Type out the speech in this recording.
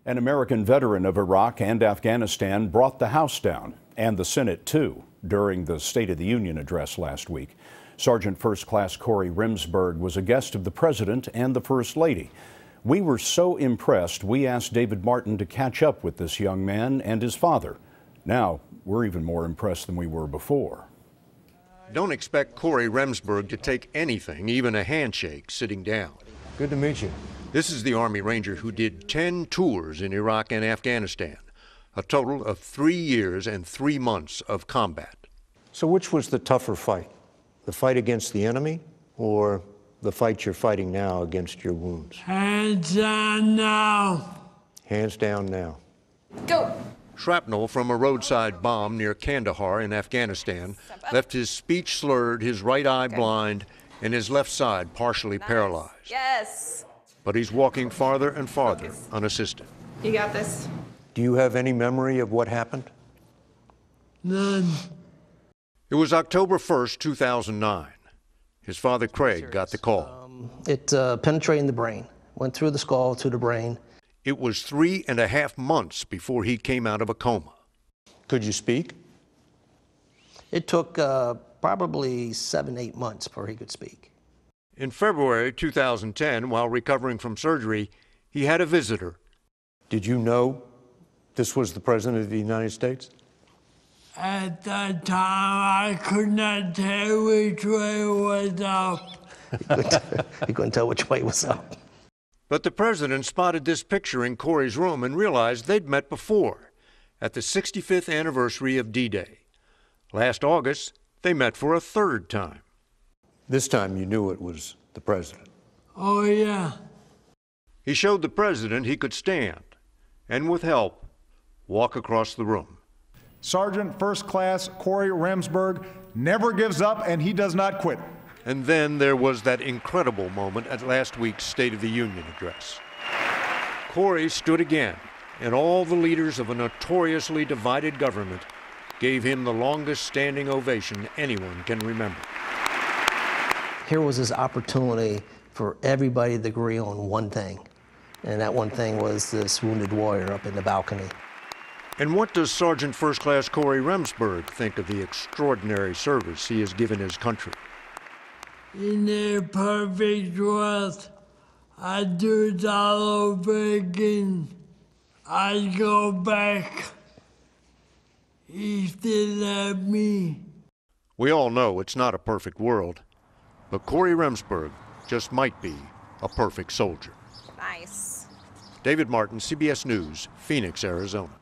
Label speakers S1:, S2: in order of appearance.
S1: An American veteran of Iraq and Afghanistan brought the House down, and the Senate too, during the State of the Union address last week. Sergeant First Class Cory Remsburg was a guest of the President and the First Lady. We were so impressed, we asked David Martin to catch up with this young man and his father. Now, we're even more impressed than we were before.
S2: Don't expect Cory Remsburg to take anything, even a handshake, sitting down.
S3: Good to meet you.
S2: This is the Army Ranger who did 10 tours in Iraq and Afghanistan, a total of 3 years and 3 months of combat.
S3: So which was the tougher fight? The fight against the enemy or the fight you're fighting now against your wounds?
S4: Hands down now.
S3: Hands down now.
S5: Go.
S2: Shrapnel from a roadside bomb near Kandahar in Afghanistan left his speech slurred, his right eye blind, and his left side partially paralyzed.
S5: Yes.
S2: But he's walking farther and farther, unassisted.
S5: You got this.
S3: Do you have any memory of what happened?
S4: None.
S2: It was October 1st, 2009. His father, Craig, got the call.
S6: It penetrated the brain, went through the skull to the brain.
S2: It was 3.5 months before he came out of a coma.
S3: Could you speak?
S6: It took probably 7-8 months before he could speak.
S2: In February 2010, while recovering from surgery, he had a visitor.
S3: Did you know this was the President of the United States?
S4: At that time, I could not tell which way was up.
S6: He couldn't tell which way was up.
S2: But the President spotted this picture in Cory's room and realized they'd met before, at the 65th anniversary of D-Day. Last August, they met for a third time.
S3: This time you knew it was the President.
S4: Oh, yeah.
S2: He showed the President he could stand, and with help, walk across the room.
S7: Sergeant First Class Cory Remsburg never gives up, and he does not quit.
S2: And then there was that incredible moment at last week's State of the Union address. Cory stood again, and all the leaders of a notoriously divided government gave him the longest standing ovation anyone can remember.
S6: Here was his opportunity for everybody to agree on one thing, and that one thing was this wounded warrior up in the balcony.
S2: And what does Sergeant First Class Cory Remsburg think of the extraordinary service he has given his country?
S4: In a perfect world, I'd do it all over again. I'd go back if they let me.
S2: We all know it's not a perfect world, but Cory Remsburg just might be a perfect soldier.
S5: Nice.
S2: David Martin, CBS News, Phoenix, Arizona.